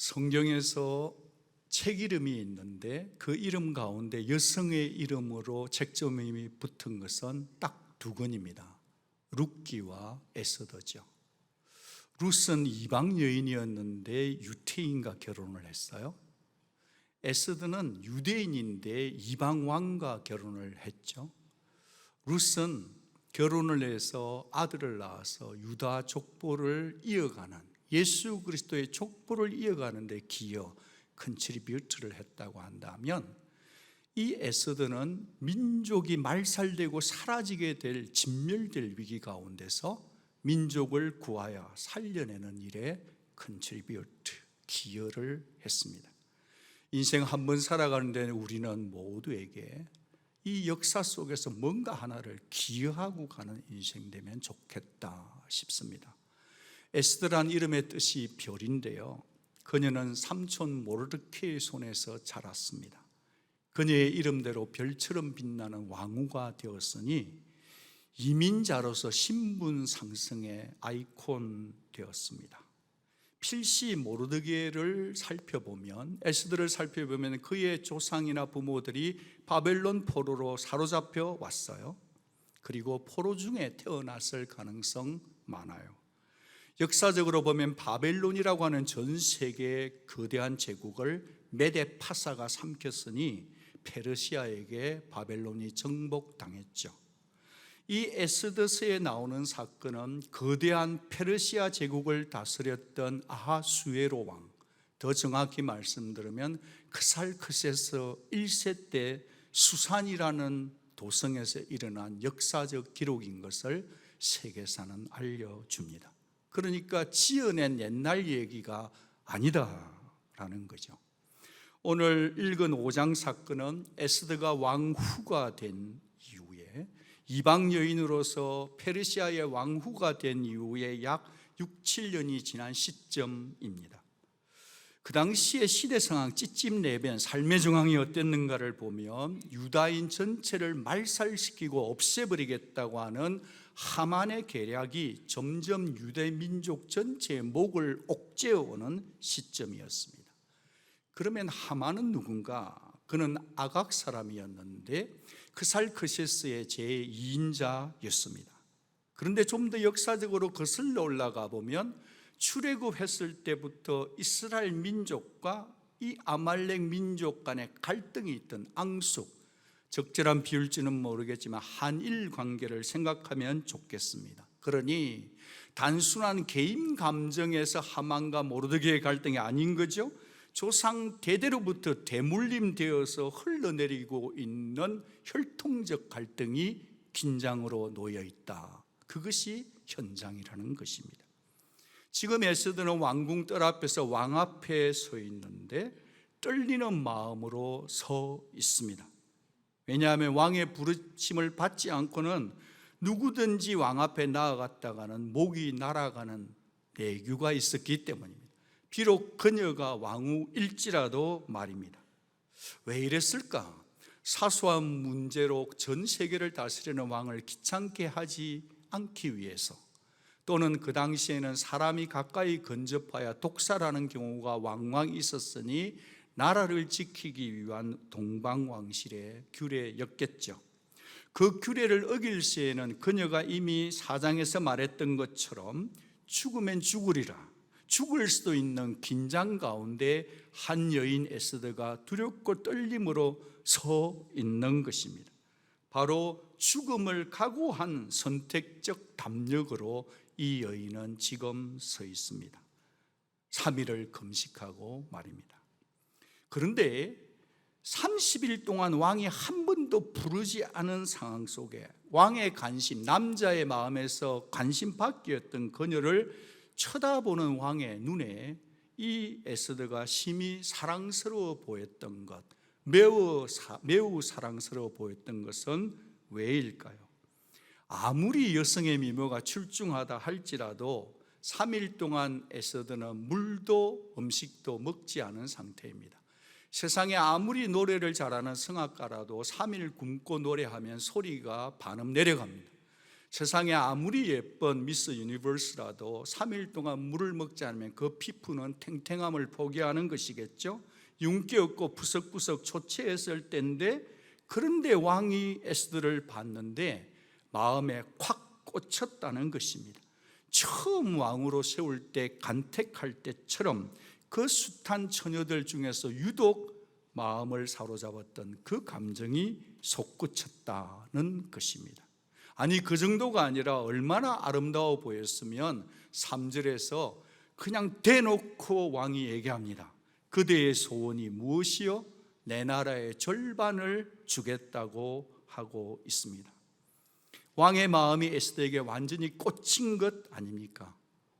성경에서 책 이름이 있는데 그 이름 가운데 여성의 이름으로 책점이 붙은 것은 딱 두 권입니다. 룻기와 에스더죠. 룻은 이방 여인이었는데 유태인과 결혼을 했어요. 에스더는 유대인인데 이방 왕과 결혼을 했죠. 룻은 결혼을 해서 아들을 낳아서 유다 족보를 이어가는, 예수 그리스도의 족보를 이어가는 데 기여 컨트리뷰트를 했다고 한다면, 이 에스더는 민족이 말살되고 사라지게 될, 진멸될 위기 가운데서 민족을 구하여 살려내는 일에 컨트리뷰트, 기여를 했습니다. 인생 한 번 살아가는 데 우리는 모두에게 이 역사 속에서 뭔가 하나를 기여하고 가는 인생 되면 좋겠다 싶습니다. 에스더란 이름의 뜻이 별인데요, 그녀는 삼촌 모르드케의 손에서 자랐습니다. 그녀의 이름대로 별처럼 빛나는 왕후가 되었으니 이민자로서 신분 상승의 아이콘 되었습니다. 필시 모르드게를 살펴보면, 에스더를 살펴보면 그의 조상이나 부모들이 바벨론 포로로 사로잡혀 왔어요. 그리고 포로 중에 태어났을 가능성 많아요. 역사적으로 보면 바벨론이라고 하는 전 세계의 거대한 제국을 메데파사가 삼켰으니 페르시아에게 바벨론이 정복당했죠. 이 에스더서에 나오는 사건은 거대한 페르시아 제국을 다스렸던 아하수에로 왕, 더 정확히 말씀드리면 크살크세스 1세 때 수산이라는 도성에서 일어난 역사적 기록인 것을 세계사는 알려줍니다. 그러니까 지어낸 옛날 얘기가 아니다라는 거죠. 오늘 읽은 5장 사건은 에스더가 왕후가 된 이후에, 이방 여인으로서 페르시아의 왕후가 된 이후에 약 6, 7년이 지난 시점입니다. 그 당시의 시대 상황, 찌찜내변, 삶의 정황이 어땠는가를 보면 유다인 전체를 말살시키고 없애버리겠다고 하는 하만의 계략이 점점 유대 민족 전체의 목을 옥죄어오는 시점이었습니다. 그러면 하만은 누군가? 그는 아각 사람이었는데 크살크세스의 제2인자였습니다. 그런데 좀 더 역사적으로 거슬러 올라가 보면 출애굽했을 때부터 이스라엘 민족과 이 아말렉 민족 간의 갈등이 있던 앙숙, 적절한 비율지는 모르겠지만 한일 관계를 생각하면 좋겠습니다. 그러니 단순한 개인 감정에서 하만과 모르드게의 갈등이 아닌 거죠. 조상 대대로부터 대물림되어서 흘러내리고 있는 혈통적 갈등이 긴장으로 놓여 있다. 그것이 현장이라는 것입니다. 지금 에스더는 왕궁 뜰 앞에서 왕 앞에 서 있는데 떨리는 마음으로 서 있습니다. 왜냐하면 왕의 부르심을 받지 않고는 누구든지 왕 앞에 나아갔다가는 목이 날아가는 내규가 있었기 때문입니다. 비록 그녀가 왕후일지라도 말입니다. 왜 이랬을까? 사소한 문제로 전 세계를 다스리는 왕을 귀찮게 하지 않기 위해서, 또는 그 당시에는 사람이 가까이 근접하여 독살하는 경우가 왕왕 있었으니 나라를 지키기 위한 동방왕실의 규례였겠죠. 그 규례를 어길 시에는 그녀가 이미 4장에서 말했던 것처럼 죽으면 죽으리라, 죽을 수도 있는 긴장 가운데 한 여인 에스더가 두렵고 떨림으로 서 있는 것입니다. 바로 죽음을 각오한 선택적 담력으로 이 여인은 지금 서 있습니다. 3일을 금식하고 말입니다. 그런데 30일 동안 왕이 한 번도 부르지 않은 상황 속에 왕의 관심, 남자의 마음에서 관심 받기였던 그녀를 쳐다보는 왕의 눈에 이 에스더가 심히 사랑스러워 보였던 것, 매우 사랑스러워 보였던 것은 왜일까요? 아무리 여성의 미모가 출중하다 할지라도 3일 동안 에스더는 물도 음식도 먹지 않은 상태입니다. 세상에 아무리 노래를 잘하는 성악가라도 3일 굶고 노래하면 소리가 반음 내려갑니다. 세상에 아무리 예쁜 미스 유니버스라도 3일 동안 물을 먹지 않으면 그 피부는 탱탱함을 포기하는 것이겠죠. 윤기 없고 푸석푸석 초췌했을 때인데, 그런데 왕이 에스더를 봤는데 마음에 콱 꽂혔다는 것입니다. 처음 왕으로 세울 때 간택할 때처럼 그 숱한 처녀들 중에서 유독 마음을 사로잡았던 그 감정이 솟구쳤다는 것입니다. 아니, 그 정도가 아니라 얼마나 아름다워 보였으면 3절에서 그냥 대놓고 왕이 얘기합니다. 그대의 소원이 무엇이요? 내 나라의 절반을 주겠다고 하고 있습니다. 왕의 마음이 에스더에게 완전히 꽂힌 것 아닙니까?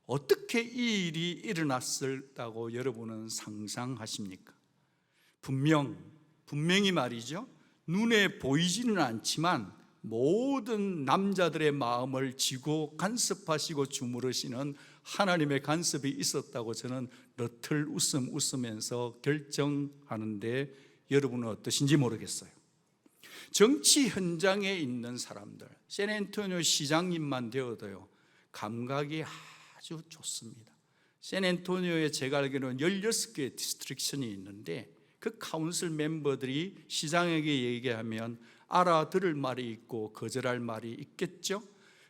어떻게 이 일이 일어났을다고 여러분은 상상하십니까? 분명히 말이죠, 눈에 보이지는 않지만 모든 남자들의 마음을 쥐고 간섭하시고 주무르시는 하나님의 간섭이 있었다고 저는 너틀 웃으면서 결정하는데, 여러분은 어떠신지 모르겠어요. 정치 현장에 있는 사람들, 샌앤토니오 시장님만 되어도요 감각이 아주 좋습니다. 샌앤토니오에 제가 알기로는 16개의 디스트릭션이 있는데, 그 카운슬 멤버들이 시장에게 얘기하면 알아들을 말이 있고 거절할 말이 있겠죠.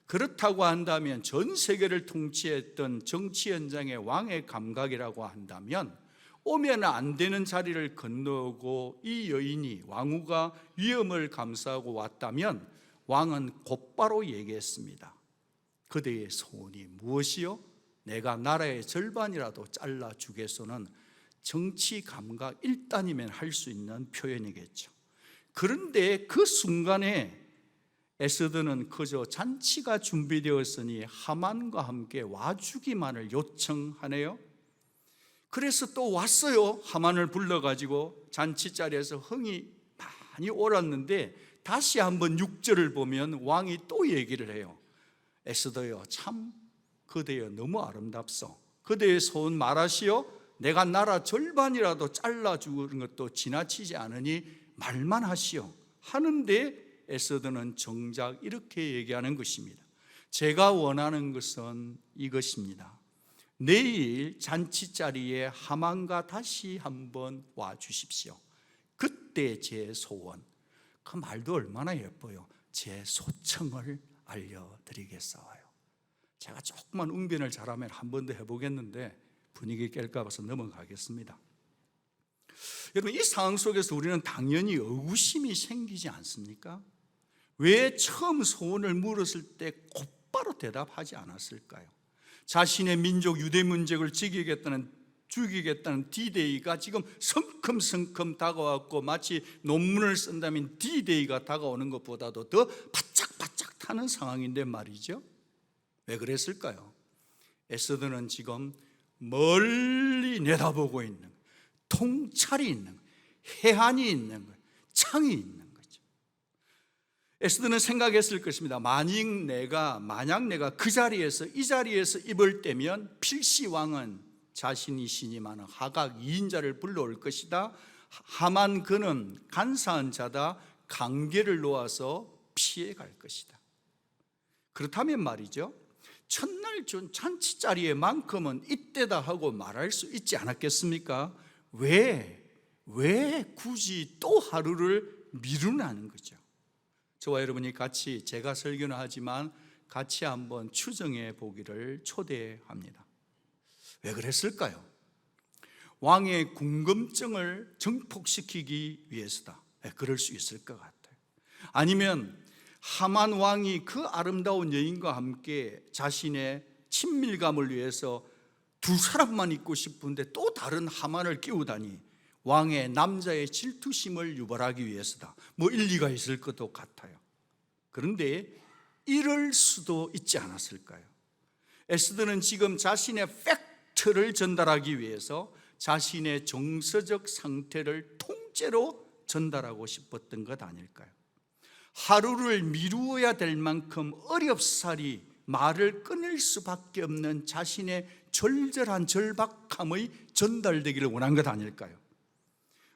그렇다고 한다면 전 세계를 통치했던 정치 현장의 왕의 감각이라고 한다면, 오면 안 되는 자리를 건너고 이 여인이 왕후가 위험을 감수하고 왔다면 왕은 곧바로 얘기했습니다. 그대의 소원이 무엇이요? 내가 나라의 절반이라도 잘라주겠소는 정치 감각 1단이면 할 수 있는 표현이겠죠. 그런데 그 순간에 에스더는 그저 잔치가 준비되었으니 하만과 함께 와주기만을 요청하네요. 그래서 또 왔어요. 하만을 불러가지고 잔치 자리에서 흥이 많이 옳았는데, 다시 한번 6절을 보면 왕이 또 얘기를 해요. 에스더여, 참 그대여 너무 아름답소. 그대의 소원 말하시오. 내가 나라 절반이라도 잘라주는 것도 지나치지 않으니 말만 하시오. 하는데 에스더는 정작 이렇게 얘기하는 것입니다. 제가 원하는 것은 이것입니다. 내일 잔치 자리에 하만과 다시 한번 와 주십시오. 그때 제 소원, 그 말도 얼마나 예뻐요. 제 소청을 알려드리겠사와요. 제가 조금만 웅변을 잘하면 한 번 더 해보겠는데 분위기 깰까 봐서 넘어가겠습니다. 여러분, 이 상황 속에서 우리는 당연히 의구심이 생기지 않습니까? 왜 처음 소원을 물었을 때 곧바로 대답하지 않았을까요? 자신의 민족 유대 문제를 죽이겠다는 D-Day가 지금 성큼성큼 다가왔고, 마치 논문을 쓴다면 D-Day가 다가오는 것보다도 더 바짝바짝 타는 상황인데 말이죠. 왜 그랬을까요? 에스더는 지금 멀리 내다보고 있는 거예요. 통찰이 있는 거예요. 해안이 있는 거예요. 창이 있는 거죠. 에스더는 생각했을 것입니다. 만약 내가 그 자리에서 이 자리에서 입을 떼면 필시 왕은 자신이 신임하는 하각 2인자를 불러올 것이다. 하만 그는 간사한 자다. 관계를 놓아서 피해갈 것이다. 그렇다면 말이죠, 첫날 준 잔치 자리에만큼은 이때다 하고 말할 수 있지 않았겠습니까? 왜 굳이 또 하루를 미루나는 거죠. 저와 여러분이 같이, 제가 설교는 하지만 같이 한번 추정해 보기를 초대합니다. 왜 그랬을까요? 왕의 궁금증을 증폭시키기 위해서다. 그럴 수 있을 것 같아요. 아니면 하만 왕이 그 아름다운 여인과 함께 자신의 친밀감을 위해서 두 사람만 있고 싶은데 또 다른 하만을 끼우다니 왕의 남자의 질투심을 유발하기 위해서다. 뭐 일리가 있을 것도 같아요. 그런데 이럴 수도 있지 않았을까요? 에스더는 지금 자신의 팩트를 전달하기 위해서 자신의 정서적 상태를 통째로 전달하고 싶었던 것 아닐까요? 하루를 미루어야 될 만큼 어렵사리 말을 끊을 수밖에 없는 자신의 절절한 절박함의 전달되기를 원한 것 아닐까요?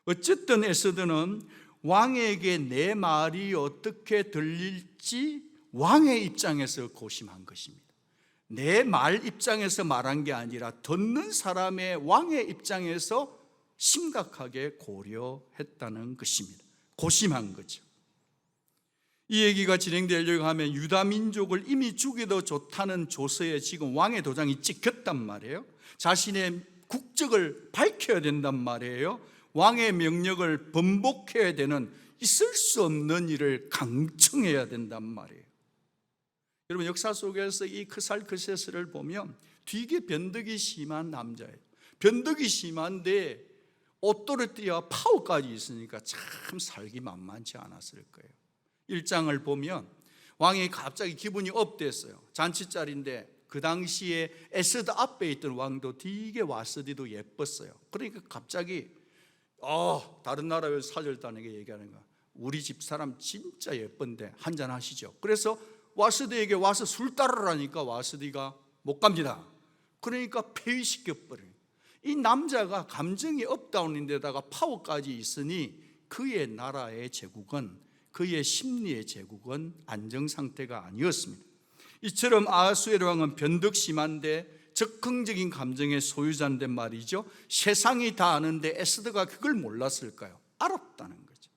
어쨌든 에스더는 왕에게 내 말이 어떻게 들릴지 왕의 입장에서 고심한 것입니다. 내 말 입장에서 말한 게 아니라 듣는 사람의 왕의 입장에서 심각하게 고려했다는 것입니다. 고심한 거죠. 이 얘기가 진행되려고 하면 유다 민족을 이미 죽여도 좋다는 조서에 지금 왕의 도장이 찍혔단 말이에요. 자신의 국적을 밝혀야 된단 말이에요. 왕의 명령을 번복해야 되는 있을 수 없는 일을 강청해야 된단 말이에요. 여러분, 역사 속에서 이 크살크세스를 보면 되게 변덕이 심한 남자예요. 변덕이 심한데 오토리티와 파워까지 있으니까 참 살기 만만치 않았을 거예요. 1장을 보면 왕이 갑자기 기분이 업됐어요. 잔치자리인데 그 당시에 에스더 앞에 있던 왕도 되게 와스디도 예뻤어요. 그러니까 갑자기 다른 나라에서 사절단에게 얘기하는 거야. 우리 집 사람 진짜 예쁜데 한잔 하시죠. 그래서 와스디에게 와서 술 따르라니까 와스디가 못 갑니다. 그러니까 폐위시켜버려요. 이 남자가 감정이 업다운인데다가 파워까지 있으니 그의 나라의 제국은, 그의 심리의 제국은 안정상태가 아니었습니다. 이처럼 아하수에로 왕은 변덕심한데 적극적인 감정의 소유자인데 말이죠, 세상이 다 아는데 에스더가 그걸 몰랐을까요? 알았다는 거죠.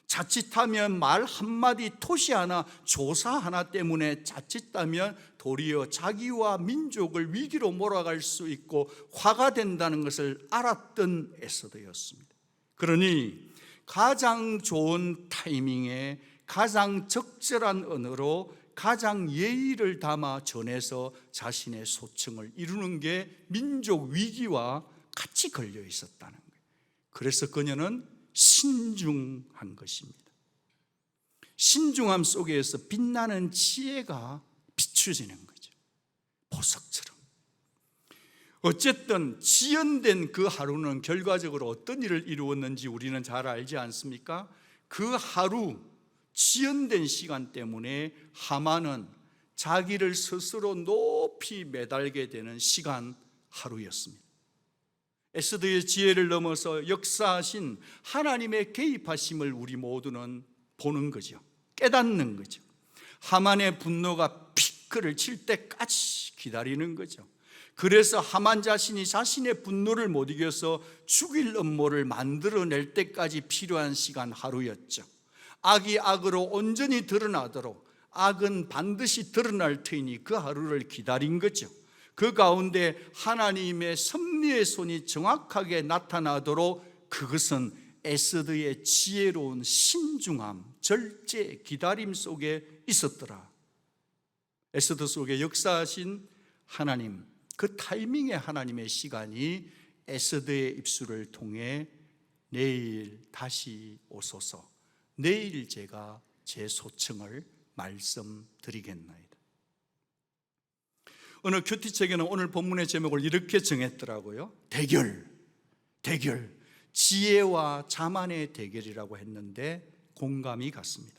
자칫하면 말 한마디, 토시 하나, 조사 하나 때문에 자칫하면 도리어 자기와 민족을 위기로 몰아갈 수 있고 화가 된다는 것을 알았던 에스더였습니다. 그러니 가장 좋은 타이밍에 가장 적절한 언어로 가장 예의를 담아 전해서 자신의 소청을 이루는 게 민족 위기와 같이 걸려 있었다는 거예요. 그래서 그녀는 신중한 것입니다. 신중함 속에서 빛나는 지혜가 비추어지는 거죠. 보석처럼. 어쨌든 지연된 그 하루는 결과적으로 어떤 일을 이루었는지 우리는 잘 알지 않습니까? 그 하루 지연된 시간 때문에 하만은 자기를 스스로 높이 매달게 되는 시간 하루였습니다. 에스더의 지혜를 넘어서 역사하신 하나님의 개입하심을 우리 모두는 보는 거죠. 깨닫는 거죠. 하만의 분노가 피크를 칠 때까지 기다리는 거죠. 그래서 하만 자신이 자신의 분노를 못 이겨서 죽일 음모를 만들어낼 때까지 필요한 시간 하루였죠. 악이 악으로 온전히 드러나도록, 악은 반드시 드러날 터이니 그 하루를 기다린 거죠. 그 가운데 하나님의 섭리의 손이 정확하게 나타나도록 그것은 에스더의 지혜로운 신중함, 절제, 기다림 속에 있었더라. 에스더 속에 역사하신 하나님, 그 타이밍에 하나님의 시간이 에스더의 입술을 통해 내일 다시 오소서, 내일 제가 제 소청을 말씀드리겠나이다. 어느 큐티책에는 오늘 본문의 제목을 이렇게 정했더라고요. 대결, 지혜와 자만의 대결이라고 했는데 공감이 갔습니다.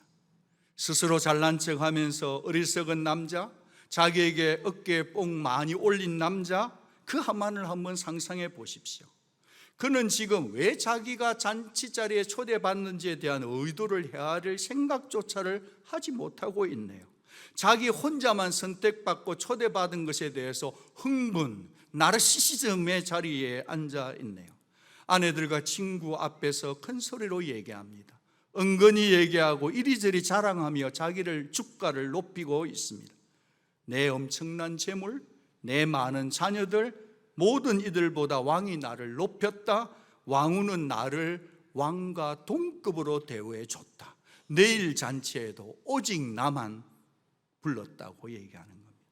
스스로 잘난 척하면서 어리석은 남자, 자기에게 어깨에 뽕 많이 올린 남자, 그 하만을 한번 상상해 보십시오. 그는 지금 왜 자기가 잔치자리에 초대받는지에 대한 의도를 헤아릴 생각조차를 하지 못하고 있네요. 자기 혼자만 선택받고 초대받은 것에 대해서 흥분, 나르시시즘의 자리에 앉아 있네요. 아내들과 친구 앞에서 큰 소리로 얘기합니다. 은근히 얘기하고 이리저리 자랑하며 자기를 주가를 높이고 있습니다. 내 엄청난 재물, 내 많은 자녀들, 모든 이들보다 왕이 나를 높였다. 왕후는 나를 왕과 동급으로 대우해 줬다. 내일 잔치에도 오직 나만 불렀다고 얘기하는 겁니다.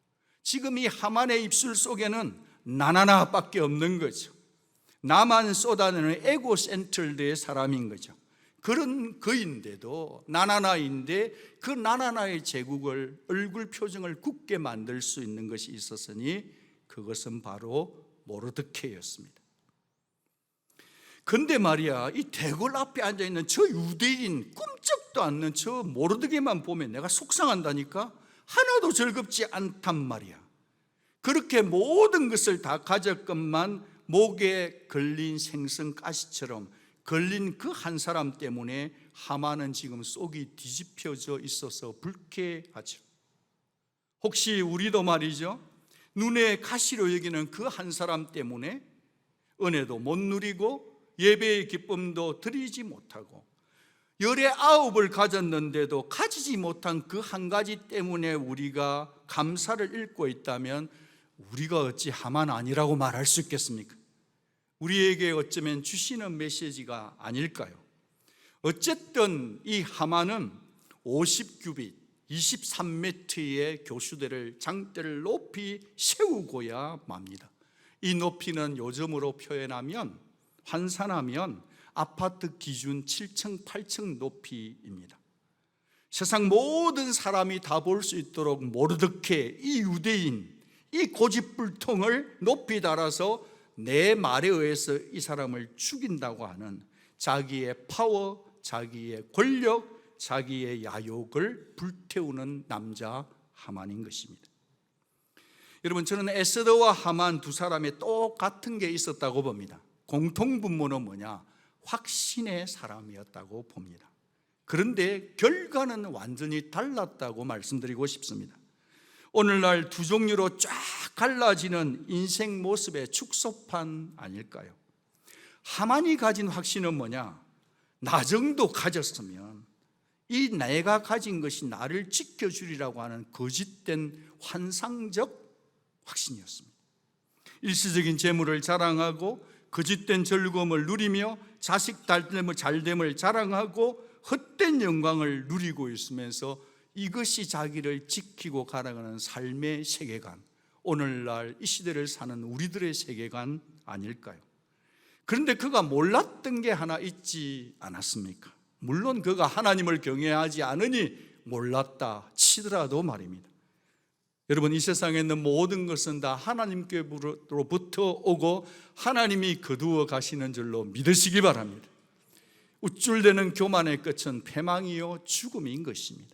지금 이 하만의 입술 속에는 나나나밖에 없는 거죠. 나만 쏟아내는 에고센트럴드의 사람인 거죠. 그런 그인데도 나나나인데 그 나나나의 제국을, 얼굴 표정을 굳게 만들 수 있는 것이 있었으니 그것은 바로 모르드케였습니다. 근데 말이야, 이 대궐 앞에 앉아있는 저 유대인, 꿈쩍도 않는 저 모르드게만 보면 내가 속상한다니까. 하나도 즐겁지 않단 말이야. 그렇게 모든 것을 다 가졌건만 목에 걸린 생선가시처럼 걸린 그 한 사람 때문에 하만은 지금 속이 뒤집혀져 있어서 불쾌하죠. 혹시 우리도 말이죠, 눈에 가시로 여기는 그 한 사람 때문에 은혜도 못 누리고 예배의 기쁨도 드리지 못하고 19을 가졌는데도 가지지 못한 그 한 가지 때문에 우리가 감사를 잃고 있다면 우리가 어찌 하만 아니라고 말할 수 있겠습니까? 우리에게 어쩌면 주시는 메시지가 아닐까요? 어쨌든 이 하만은 50규빗 23m의 교수대를 장대를 높이 세우고야 맙니다. 이 높이는 요즘으로 표현하면 환산하면 아파트 기준 7층 8층 높이입니다. 세상 모든 사람이 다 볼 수 있도록 모르드케 이 유대인 이 고집불통을 높이 달아서 내 말에 의해서 이 사람을 죽인다고 하는 자기의 파워, 자기의 권력, 자기의 야욕을 불태우는 남자 하만인 것입니다. 여러분, 저는 에스더와 하만 두 사람의 똑같은 게 있었다고 봅니다. 공통분모는 뭐냐? 확신의 사람이었다고 봅니다. 그런데 결과는 완전히 달랐다고 말씀드리고 싶습니다. 오늘날 두 종류로 쫙 갈라지는 인생 모습의 축소판 아닐까요? 하만이 가진 확신은 뭐냐? 나 정도 가졌으면 이 내가 가진 것이 나를 지켜주리라고 하는 거짓된 환상적 확신이었습니다. 일시적인 재물을 자랑하고 거짓된 즐거움을 누리며 자식 잘됨을 자랑하고 헛된 영광을 누리고 있으면서 이것이 자기를 지키고 가라가는 삶의 세계관, 오늘날 이 시대를 사는 우리들의 세계관 아닐까요? 그런데 그가 몰랐던 게 하나 있지 않았습니까? 물론 그가 하나님을 경외하지 않으니 몰랐다 치더라도 말입니다. 여러분, 이 세상에 있는 모든 것은 다 하나님께로부터 오고 하나님이 거두어 가시는 줄로 믿으시기 바랍니다. 우쭐대는 교만의 끝은 패망이요 죽음인 것입니다.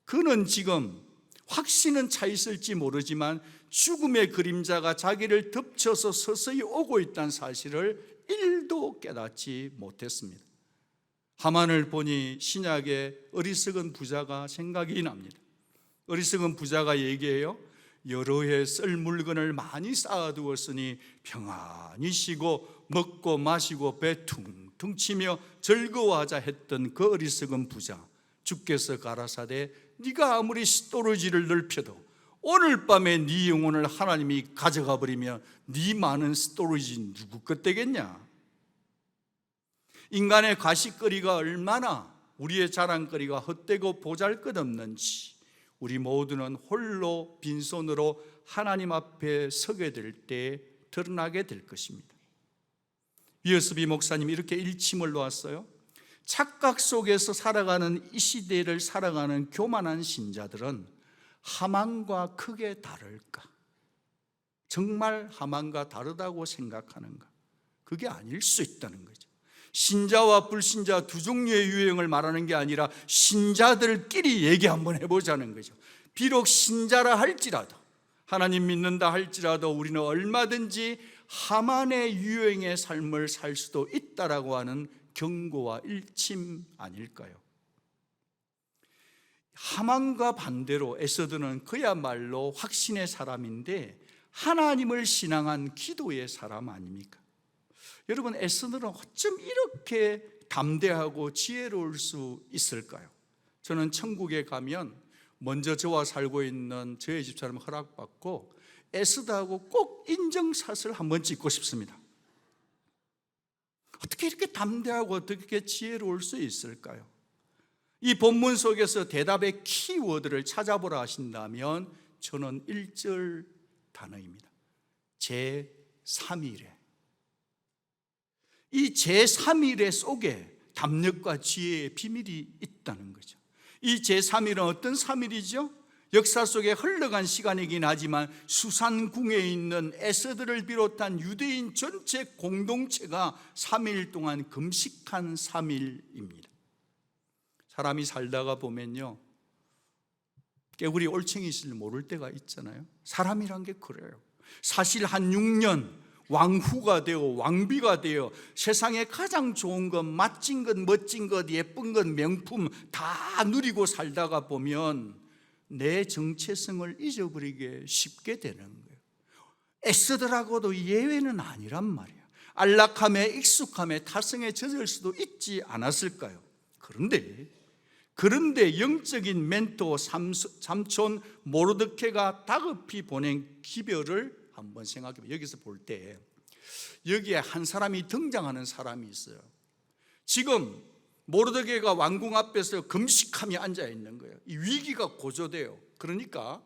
그는 지금 확신은 차 있을지 모르지만 죽음의 그림자가 자기를 덮쳐서 서서히 오고 있다는 사실을 1도 깨닫지 못했습니다. 하만을 보니 신약의 어리석은 부자가 생각이 납니다. 어리석은 부자가 얘기해요. 여러 해 쓸 물건을 많이 쌓아두었으니 평안히 쉬고 먹고 마시고 배 퉁퉁 치며 즐거워하자 했던 그 어리석은 부자, 주께서 가라사대 네가 아무리 스토리지를 넓혀도 오늘 밤에 네 영혼을 하나님이 가져가 버리면 네 많은 스토리지 누구 것 되겠냐? 인간의 가시거리가 얼마나 우리의 자랑거리가 헛되고 보잘것없는지 우리 모두는 홀로 빈손으로 하나님 앞에 서게 될 때 드러나게 될 것입니다. 위어스비 목사님이 이렇게 일침을 놓았어요. 착각 속에서 살아가는 이 시대를 살아가는 교만한 신자들은 하만과 크게 다를까? 정말 하만과 다르다고 생각하는가? 그게 아닐 수 있다는 거죠. 신자와 불신자 두 종류의 유형을 말하는 게 아니라 신자들끼리 얘기 한번 해보자는 거죠. 비록 신자라 할지라도, 하나님 믿는다 할지라도 우리는 얼마든지 하만의 유형의 삶을 살 수도 있다라고 하는 경고와 일침 아닐까요? 하만과 반대로 에스더는 그야말로 확신의 사람인데 하나님을 신앙한 기도의 사람 아닙니까? 여러분, 에스더는 어쩜 이렇게 담대하고 지혜로울 수 있을까요? 저는 천국에 가면 먼저 저와 살고 있는 저의 집사람 허락받고 에스더하고 꼭 인정샷을 한번 찍고 싶습니다. 어떻게 이렇게 담대하고 어떻게 지혜로울 수 있을까요? 이 본문 속에서 대답의 키워드를 찾아보라 하신다면 저는 1절 단어입니다. 제3일에. 이 제3일의 속에 담력과 지혜의 비밀이 있다는 거죠. 이 제3일은 어떤 3일이죠? 역사 속에 흘러간 시간이긴 하지만 수산궁에 있는 에스더를 비롯한 유대인 전체 공동체가 3일 동안 금식한 3일입니다. 사람이 살다가 보면요, 깨구리 올챙이실 모를 때가 있잖아요. 사람이란 게 그래요. 사실 한 6년 왕후가 되어 왕비가 되어 세상에 가장 좋은 것, 맛진 것, 멋진 것, 예쁜 것, 명품 다 누리고 살다가 보면 내 정체성을 잊어버리게 쉽게 되는 거예요. 에스더라고도 예외는 아니란 말이에요. 안락함에 익숙함에 타성에 젖을 수도 있지 않았을까요? 그런데 영적인 멘토 삼촌 모르드케가 다급히 보낸 기별을 한번 생각해 보세요. 여기서 볼 때 여기에 한 사람이 등장하는 사람이 있어요. 지금 모르드케가 왕궁 앞에서 금식하며 앉아 있는 거예요. 이 위기가 고조돼요. 그러니까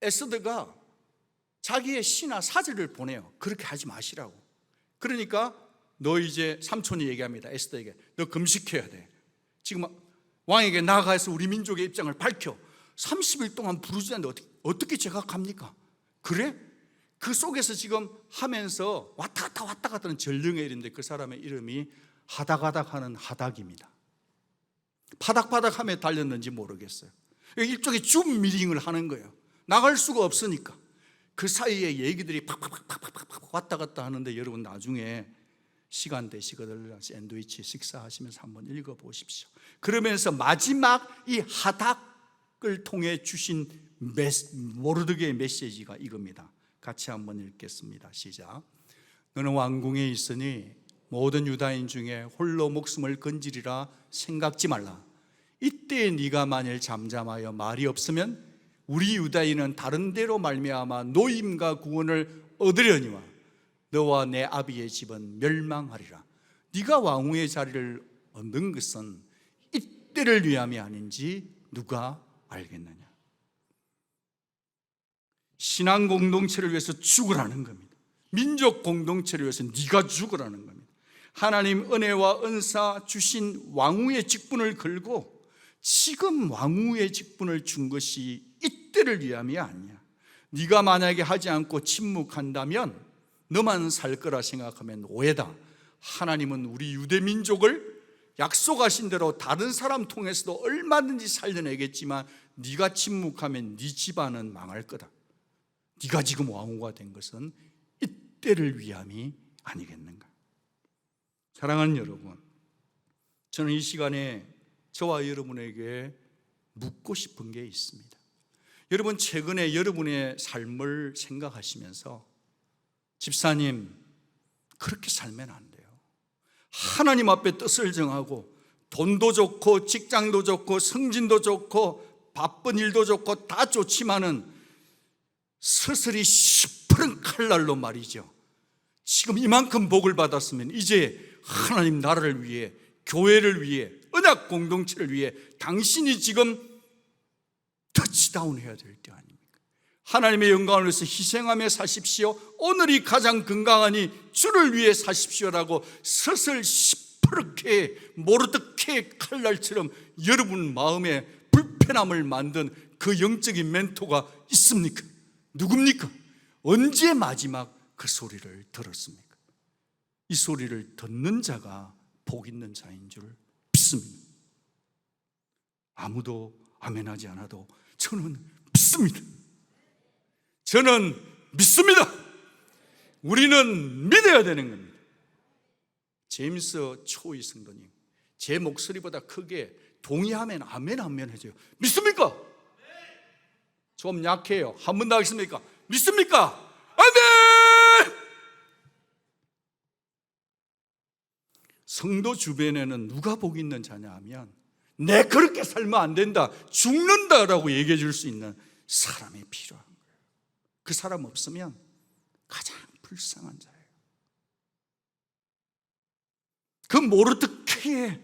에스더가 자기의 시나 사절을 보내요. 그렇게 하지 마시라고. 그러니까 너 이제 삼촌이 얘기합니다. 에스더에게 너 금식해야 돼. 지금 왕에게 나아가서 우리 민족의 입장을 밝혀. 30일 동안 부르지 않는데 어떻게 제가 갑니까? 그래? 그 속에서 지금 하면서 왔다 갔다 하는 전령의 일인데 그 사람의 이름이 하닥하닥 하는 하닥입니다. 파닥파닥하며 달렸는지 모르겠어요. 일종의 줌 미팅을 하는 거예요. 나갈 수가 없으니까. 그 사이에 얘기들이 팍팍팍팍 왔다 갔다 하는데 여러분 나중에 시간 되시거든요. 샌드위치 식사하시면서 한번 읽어보십시오. 그러면서 마지막 이 하닥을 통해 주신 모르드게의 메시지가 이겁니다. 같이 한번 읽겠습니다. 시작. 너는 왕궁에 있으니 모든 유다인 중에 홀로 목숨을 건지리라 생각지 말라. 이때 네가 만일 잠잠하여 말이 없으면 우리 유다인은 다른 데로 말미암아 노임과 구원을 얻으려니와 너와 내 아비의 집은 멸망하리라. 네가 왕후의 자리를 얻는 것은 이때를 위함이 아닌지 누가 알겠느냐. 신앙 공동체를 위해서 죽으라는 겁니다. 민족 공동체를 위해서 네가 죽으라는 겁니다. 하나님 은혜와 은사 주신 왕후의 직분을 걸고 지금 왕후의 직분을 준 것이 이때를 위함이 아니야. 네가 만약에 하지 않고 침묵한다면 너만 살 거라 생각하면 오해다. 하나님은 우리 유대 민족을 약속하신 대로 다른 사람 통해서도 얼마든지 살려내겠지만 네가 침묵하면 네 집안은 망할 거다. 네가 지금 왕후가 된 것은 이때를 위함이 아니겠는가. 사랑하는 여러분, 저는 이 시간에 저와 여러분에게 묻고 싶은 게 있습니다. 여러분 최근에 여러분의 삶을 생각하시면서 집사님 그렇게 살면 안 돼요. 하나님 앞에 뜻을 정하고 돈도 좋고 직장도 좋고 승진도 좋고 바쁜 일도 좋고 다 좋지만은 스스리 시퍼런 칼날로 말이죠. 지금 이만큼 복을 받았으면 이제 하나님 나라를 위해 교회를 위해 언약 공동체를 위해 당신이 지금 터치다운 해야 될 때 아닙니까? 하나님의 영광을 위해서 희생하며 사십시오. 오늘이 가장 건강하니 주를 위해 사십시오라고 서슬 시퍼렇게 모르드케 칼날처럼 여러분 마음에 불편함을 만든 그 영적인 멘토가 있습니까? 누굽니까? 언제 마지막 그 소리를 들었습니까? 이 소리를 듣는 자가 복 있는 자인 줄 믿습니다. 아무도 아멘하지 않아도 저는 믿습니다. 저는 믿습니다. 우리는 믿어야 되는 겁니다. 제임스 초이 성도님, 제 목소리보다 크게 동의하면 아멘 아멘 해줘요. 믿습니까? 좀 약해요. 한 번 더 하겠습니까? 믿습니까? 아멘! 성도 주변에는 누가 복 있는 자냐 하면 내 그렇게 살면 안 된다, 죽는다라고 얘기해 줄 수 있는 사람이 필요한 거예요. 그 사람 없으면 가장 불쌍한 자예요. 그 모르드케의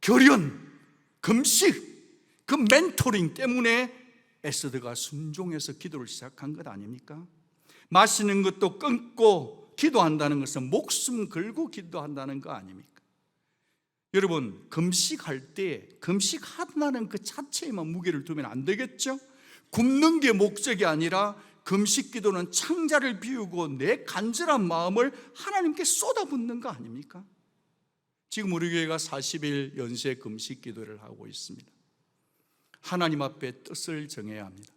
결연, 금식, 그 멘토링 때문에 에스더가 순종해서 기도를 시작한 것 아닙니까? 마시는 것도 끊고 기도한다는 것은 목숨 걸고 기도한다는 거 아닙니까? 여러분 금식할 때 금식한다는 그 자체에만 무게를 두면 안 되겠죠? 굶는 게 목적이 아니라 금식 기도는 창자를 비우고 내 간절한 마음을 하나님께 쏟아붓는 거 아닙니까? 지금 우리 교회가 40일 연쇄 금식 기도를 하고 있습니다. 하나님 앞에 뜻을 정해야 합니다.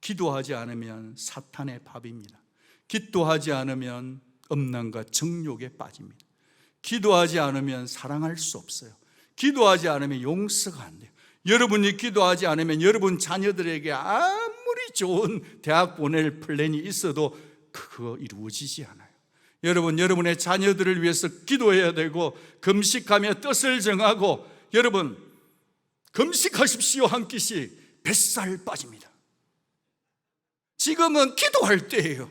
기도하지 않으면 사탄의 밥입니다. 기도하지 않으면 음란과 정욕에 빠집니다. 기도하지 않으면 사랑할 수 없어요. 기도하지 않으면 용서가 안 돼요. 여러분이 기도하지 않으면 여러분 자녀들에게 아무리 좋은 대학 보낼 플랜이 있어도 그거 이루어지지 않아요. 여러분, 여러분의 자녀들을 위해서 기도해야 되고, 금식하며 뜻을 정하고, 여러분 금식하십시오 한 끼씩 뱃살 빠집니다. 지금은 기도할 때예요.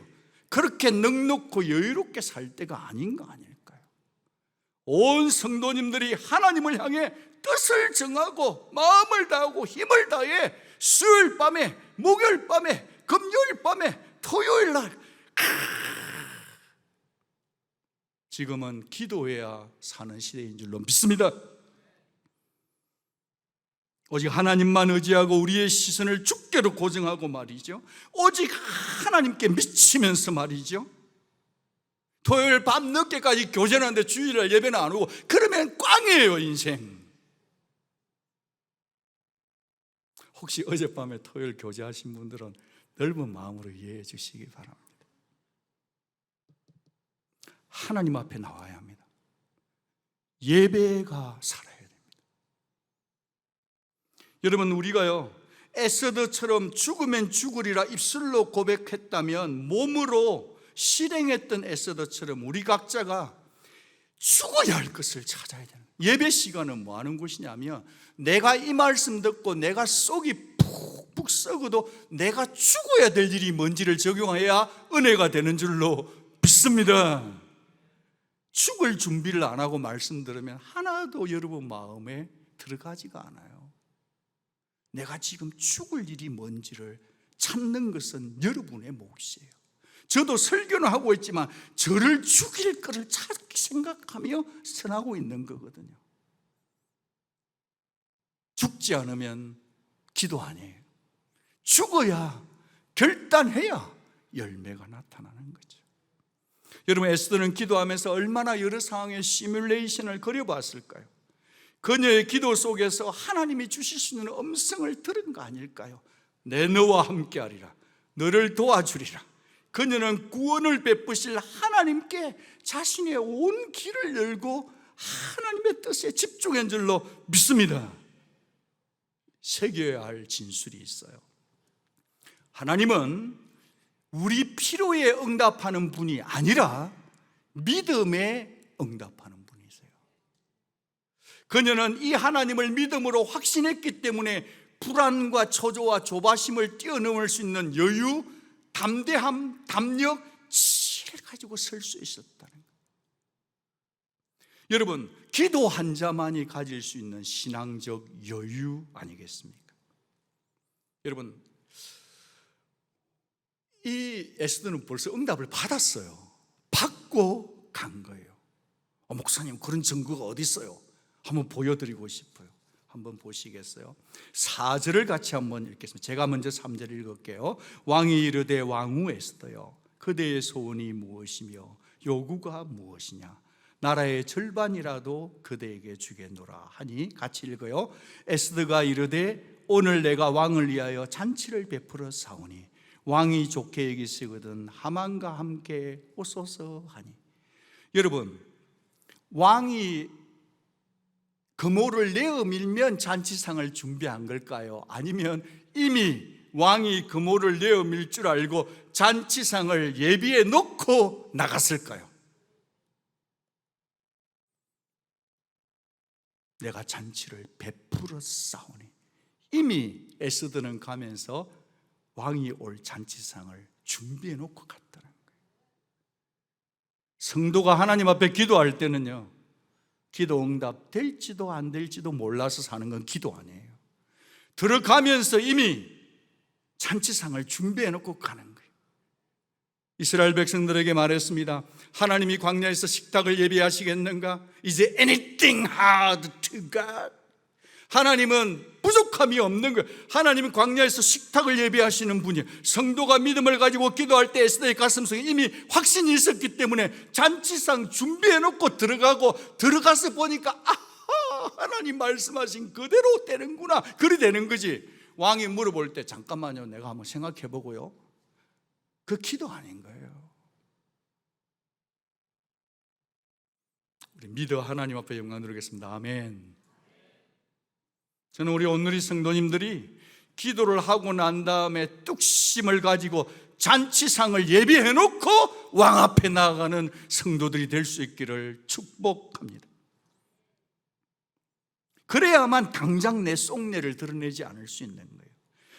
그렇게 넉넉고 여유롭게 살 때가 아닌 거 아닐까요? 온 성도님들이 하나님을 향해 뜻을 정하고 마음을 다하고 힘을 다해 수요일 밤에, 목요일 밤에, 금요일 밤에, 토요일 날 지금은 기도해야 사는 시대인 줄로 믿습니다. 오직 하나님만 의지하고 우리의 시선을 주께로 고정하고 말이죠, 오직 하나님께 미치면서 말이죠, 토요일 밤 늦게까지 교제하는데 주일날 예배는 안 오고 그러면 꽝이에요 인생. 혹시 어젯밤에 토요일 교제하신 분들은 넓은 마음으로 이해해 주시기 바랍니다. 하나님 앞에 나와야 합니다. 예배가 살아야 됩니다. 여러분, 우리가요 에스더처럼 죽으면 죽으리라 입술로 고백했다면 몸으로 실행했던 에스더처럼 우리 각자가 죽어야 할 것을 찾아야 되는, 예배 시간은 뭐 하는 곳이냐면 내가 이 말씀 듣고 내가 속이 푹푹 썩어도 내가 죽어야 될 일이 뭔지를 적용해야 은혜가 되는 줄로 믿습니다. 죽을 준비를 안 하고 말씀 들으면 하나도 여러분 마음에 들어가지가 않아요. 내가 지금 죽을 일이 뭔지를 찾는 것은 여러분의 몫이에요. 저도 설교는 하고 있지만 저를 죽일 거를 찾기 생각하며 선하고 있는 거거든요. 죽지 않으면 기도 아니에요. 죽어야, 결단해야 열매가 나타나는 거죠. 여러분, 에스더는 기도하면서 얼마나 여러 상황의 시뮬레이션을 그려봤을까요? 그녀의 기도 속에서 하나님이 주실 수 있는 음성을 들은 거 아닐까요? 내 너와 함께하리라, 너를 도와주리라. 그녀는 구원을 베푸실 하나님께 자신의 온 길을 열고 하나님의 뜻에 집중한 줄로 믿습니다. 새겨야 할 진술이 있어요. 하나님은 우리 필요에 응답하는 분이 아니라 믿음에 응답하는 분이세요. 그녀는 이 하나님을 믿음으로 확신했기 때문에 불안과 초조와 조바심을 뛰어넘을 수 있는 여유, 담대함, 담력, 지혜를 가지고 설 수 있었다는 거예요. 여러분, 기도 한 자만이 가질 수 있는 신앙적 여유 아니겠습니까? 여러분, 이 에스더는 벌써 응답을 받았어요. 받고 간 거예요. 목사님, 그런 증거가 어디 있어요? 한번 보여드리고 싶어요. 한번 보시겠어요? 4절을 같이 한번 읽겠습니다. 제가 먼저 3절 읽을게요. 왕이 이르되 왕후 에스더여, 그대의 소원이 무엇이며 요구가 무엇이냐? 나라의 절반이라도 그대에게 주겠노라 하니, 같이 읽어요. 에스더가 이르되 오늘 내가 왕을 위하여 잔치를 베풀어 사오니 왕이 좋게 여기시거든 하만과 함께 오소서 하니. 여러분, 왕이 금오를 내어 밀면 잔치상을 준비한 걸까요? 아니면 이미 왕이 금오를 내어 밀 줄 알고 잔치상을 예비해 놓고 나갔을까요? 내가 잔치를 베풀어 싸우니, 이미 에스더는 가면서 왕이 올 잔치상을 준비해 놓고 갔다는 거예요. 성도가 하나님 앞에 기도할 때는요, 기도 응답 될지도 안 될지도 몰라서 사는 건 기도 아니에요. 들어가면서 이미 잔치상을 준비해 놓고 가는 거예요. 이스라엘 백성들에게 말했습니다. 하나님이 광야에서 식탁을 예비하시겠는가? 이제 anything hard to God. 하나님은 부족함이 없는 거예요. 하나님은 광야에서 식탁을 예비하시는 분이에요. 성도가 믿음을 가지고 기도할 때 에스더의 가슴속에 이미 확신이 있었기 때문에 잔치상 준비해놓고 들어가서 보니까 아하, 하나님 말씀하신 그대로 되는구나. 그리 되는 거지. 왕이 물어볼 때 잠깐만요, 내가 한번 생각해 보고요. 그 기도 아닌 거예요. 우리 믿어 하나님 앞에 영광 드리겠습니다. 아멘. 저는 우리 온누리 성도님들이 기도를 하고 난 다음에 뚝심을 가지고 잔치상을 예비해 놓고 왕 앞에 나아가는 성도들이 될 수 있기를 축복합니다. 그래야만 당장 내 속내를 드러내지 않을 수 있는 거예요.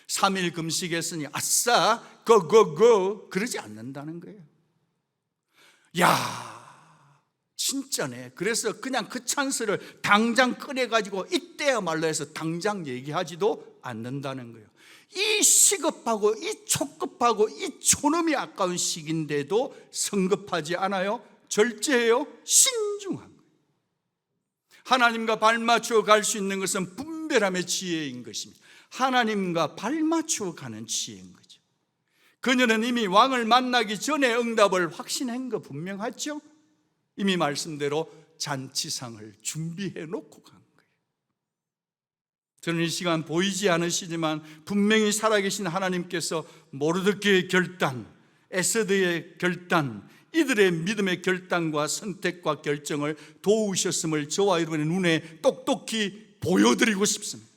3일 금식했으니 아싸 고고고 그러지 않는다는 거예요. 야, 진짜네. 그래서 그냥 그 찬스를 당장 꺼내가지고 이때야말로 해서 당장 얘기하지도 않는다는 거예요. 이 시급하고 이 촉급하고 이 촌음이 아까운 시기인데도 성급하지 않아요. 절제해요. 신중한 거예요. 하나님과 발맞추어 갈 수 있는 것은 분별함의 지혜인 것입니다. 하나님과 발맞추어 가는 지혜인 거죠. 그녀는 이미 왕을 만나기 전에 응답을 확신한 거 분명하죠. 이미 말씀대로 잔치상을 준비해 놓고 간 거예요. 저는 이 시간 보이지 않으시지만 분명히 살아계신 하나님께서 모르드게의 결단, 에스더의 결단, 이들의 믿음의 결단과 선택과 결정을 도우셨음을 저와 여러분의 눈에 똑똑히 보여드리고 싶습니다.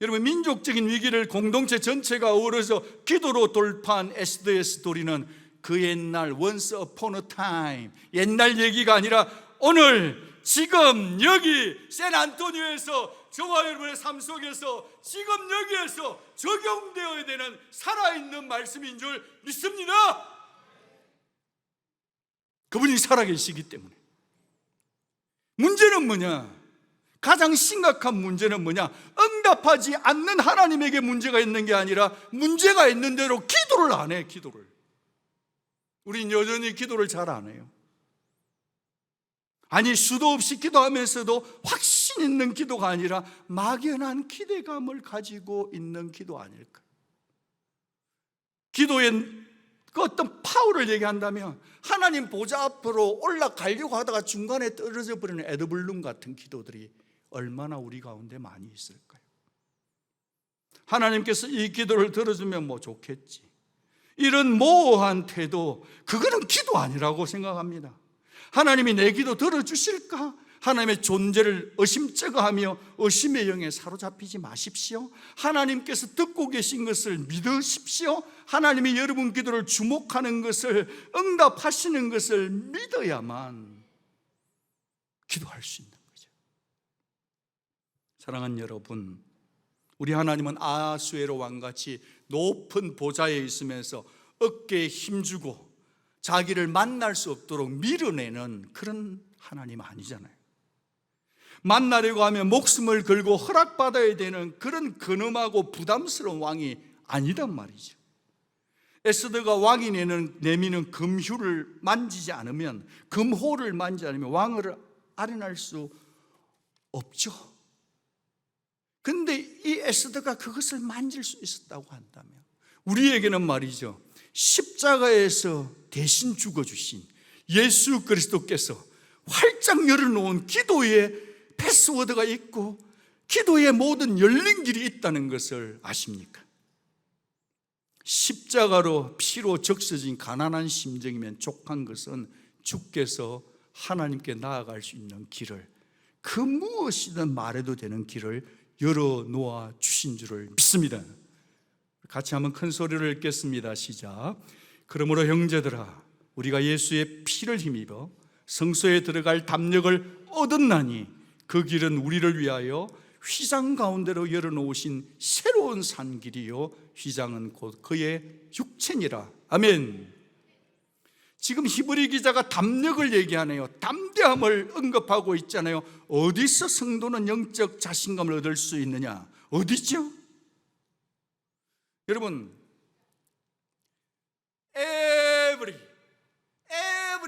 여러분, 민족적인 위기를 공동체 전체가 어우러져 기도로 돌파한 에스더의 스토리는 그 옛날 once upon a time, 옛날 얘기가 아니라 오늘 지금 여기 샌안토니오에서 저와 여러분의 삶 속에서 지금 여기에서 적용되어야 되는 살아있는 말씀인 줄 믿습니다. 그분이 살아계시기 때문에. 문제는 뭐냐? 가장 심각한 문제는 뭐냐? 응답하지 않는 하나님에게 문제가 있는 게 아니라 문제가 있는 대로 기도를 안 해. 기도를. 우린 여전히 기도를 잘 안 해요. 아니, 수도 없이 기도하면서도 확신 있는 기도가 아니라 막연한 기대감을 가지고 있는 기도 아닐까? 기도의 그 어떤 파워를 얘기한다면 하나님 보좌 앞으로 올라가려고 하다가 중간에 떨어져 버리는 에드블룸 같은 기도들이 얼마나 우리 가운데 많이 있을까요? 하나님께서 이 기도를 들어주면 뭐 좋겠지, 이런 모호한 태도, 그거는 기도 아니라고 생각합니다. 하나님이 내 기도 들어주실까? 하나님의 존재를 의심쩍어하며 의심의 영에 사로잡히지 마십시오. 하나님께서 듣고 계신 것을 믿으십시오. 하나님이 여러분 기도를 주목하는 것을, 응답하시는 것을 믿어야만 기도할 수 있는 거죠. 사랑하는 여러분, 우리 하나님은 아하수에로 왕같이 높은 보좌에 있으면서 어깨에 힘주고 자기를 만날 수 없도록 밀어내는 그런 하나님 아니잖아요. 만나려고 하면 목숨을 걸고 허락받아야 되는 그런 근엄하고 부담스러운 왕이 아니단 말이죠. 에스더가 왕이 내미는 금휴를 만지지 않으면, 금호를 만지지 않으면 왕을 아련할 수 없죠. 그런데 이 에스더가 그것을 만질 수 있었다고 한다면, 우리에게는 말이죠, 십자가에서 대신 죽어주신 예수 그리스도께서 활짝 열어놓은 기도의 패스워드가 있고 기도의 모든 열린 길이 있다는 것을 아십니까? 십자가로 피로 적셔진 가난한 심정이면 족한 것은 주께서 하나님께 나아갈 수 있는 길을, 그 무엇이든 말해도 되는 길을 열어놓아 주신 줄을 믿습니다. 같이 한번 큰 소리를 읽겠습니다. 시작. 그러므로 형제들아, 우리가 예수의 피를 힘입어 성소에 들어갈 담력을 얻었나니 그 길은 우리를 위하여 휘장 가운데로 열어놓으신 새로운 산길이요 휘장은 곧 그의 육체니라. 아멘. 지금 히브리 기자가 담력을 얘기하네요. 담대함을 언급하고 있잖아요. 어디서 성도는 영적 자신감을 얻을 수 있느냐? 어디죠? 여러분, every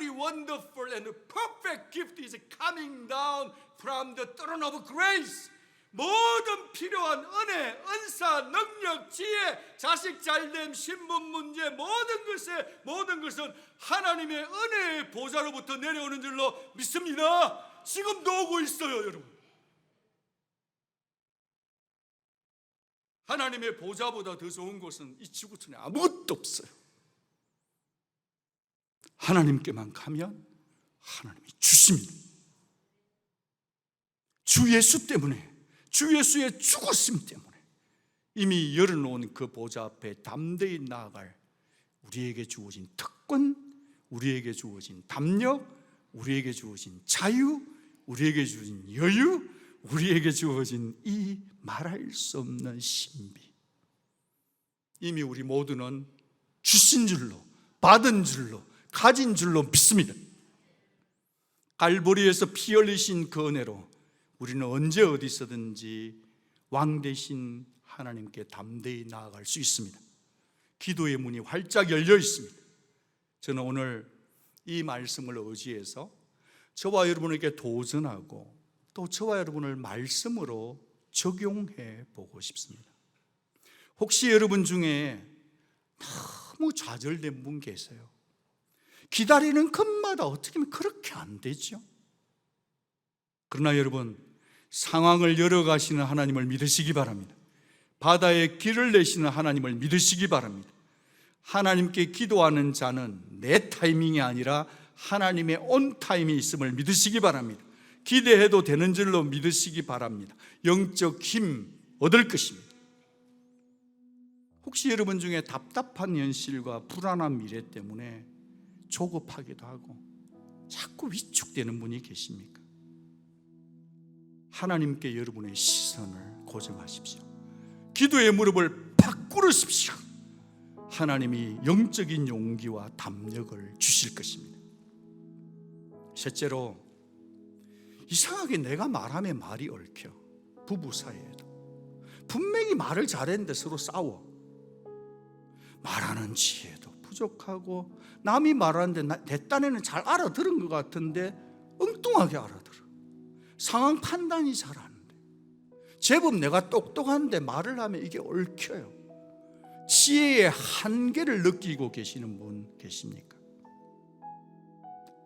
wonderful and perfect gift is coming down from the throne of grace. 모든 필요한 은혜, 은사, 능력, 지혜, 자식 잘됨, 신분 문제, 모든 것은 하나님의 은혜의 보좌로부터 내려오는 줄로 믿습니다. 지금도 오고 있어요, 여러분. 하나님의 보좌보다 더 좋은 곳은 이 지구촌에 아무것도 없어요. 하나님께만 가면 하나님이 주십니다. 주 예수 때문에, 주 예수의 죽으심 때문에 이미 열어놓은 그 보좌 앞에 담대히 나아갈 우리에게 주어진 특권, 우리에게 주어진 담력, 우리에게 주어진 자유, 우리에게 주어진 여유, 우리에게 주어진 이 말할 수 없는 신비, 이미 우리 모두는 주신 줄로, 받은 줄로, 가진 줄로 믿습니다. 갈보리에서 피 흘리신 그 은혜로 우리는 언제 어디서든지 왕 되신 하나님께 담대히 나아갈 수 있습니다. 기도의 문이 활짝 열려 있습니다. 저는 오늘 이 말씀을 의지해서 저와 여러분에게 도전하고 또 저와 여러분을 말씀으로 적용해 보고 싶습니다. 혹시 여러분 중에 너무 좌절된 분 계세요? 기다리는 것마다 어떻게 하면 그렇게 안 되죠? 그러나 여러분, 상황을 열어가시는 하나님을 믿으시기 바랍니다. 바다에 길을 내시는 하나님을 믿으시기 바랍니다. 하나님께 기도하는 자는 내 타이밍이 아니라 하나님의 온 타임이 있음을 믿으시기 바랍니다. 기대해도 되는 줄로 믿으시기 바랍니다. 영적 힘 얻을 것입니다. 혹시 여러분 중에 답답한 현실과 불안한 미래 때문에 조급하기도 하고 자꾸 위축되는 분이 계십니까? 하나님께 여러분의 시선을 고정하십시오. 기도의 무릎을 팍 꿇으십시오. 하나님이 영적인 용기와 담력을 주실 것입니다. 셋째로, 이상하게 내가 말하면 말이 얽혀. 부부 사이에도 분명히 말을 잘했는데 서로 싸워. 말하는 지혜도 부족하고 남이 말하는데 내 딴에는 잘 알아들은 것 같은데 엉뚱하게 알아들어. 상황 판단이 잘 안 돼. 제법 내가 똑똑한데 말을 하면 이게 얽혀요. 지혜의 한계를 느끼고 계시는 분 계십니까?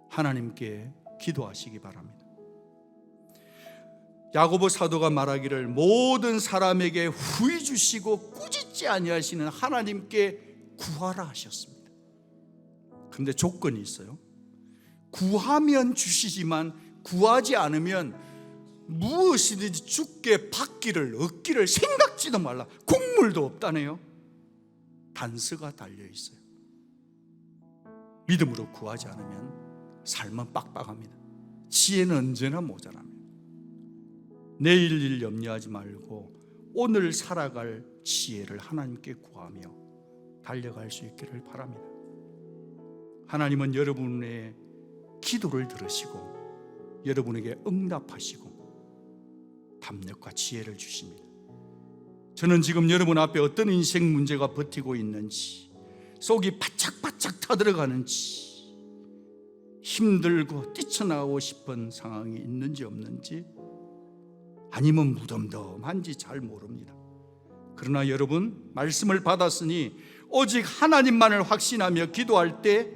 하나님께 기도하시기 바랍니다. 야고보 사도가 말하기를 모든 사람에게 후히 주시고 꾸짖지 아니하시는 하나님께 구하라 하셨습니다. 그런데 조건이 있어요. 구하면 주시지만 구하지 않으면 무엇이든지 주께 받기를 얻기를 생각지도 말라. 국물도 없다네요. 단서가 달려 있어요. 믿음으로 구하지 않으면 삶은 빡빡합니다. 지혜는 언제나 모자랍니다. 내일 일 염려하지 말고 오늘 살아갈 지혜를 하나님께 구하며 달려갈 수 있기를 바랍니다. 하나님은 여러분의 기도를 들으시고 여러분에게 응답하시고 담력과 지혜를 주십니다. 저는 지금 여러분 앞에 어떤 인생 문제가 버티고 있는지, 속이 바짝바짝 타들어가는지, 힘들고 뛰쳐나가고 싶은 상황이 있는지 없는지, 아니면 무덤덤한지 잘 모릅니다. 그러나 여러분, 말씀을 받았으니 오직 하나님만을 확신하며 기도할 때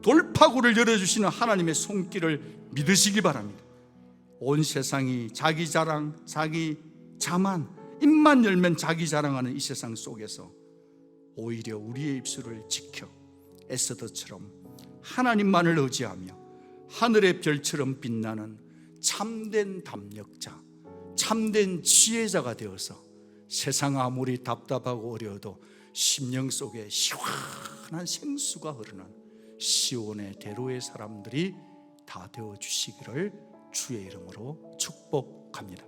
돌파구를 열어주시는 하나님의 손길을 믿으시기 바랍니다. 온 세상이 자기 자랑, 자기 자만, 입만 열면 자기 자랑하는 이 세상 속에서 오히려 우리의 입술을 지켜 에스더처럼 하나님만을 의지하며 하늘의 별처럼 빛나는 참된 담력자, 참된 지혜자가 되어서 세상 아무리 답답하고 어려워도 심령 속에 시원한 생수가 흐르는 시온의 대로의 사람들이 다 되어 주시기를 주의 이름으로 축복합니다.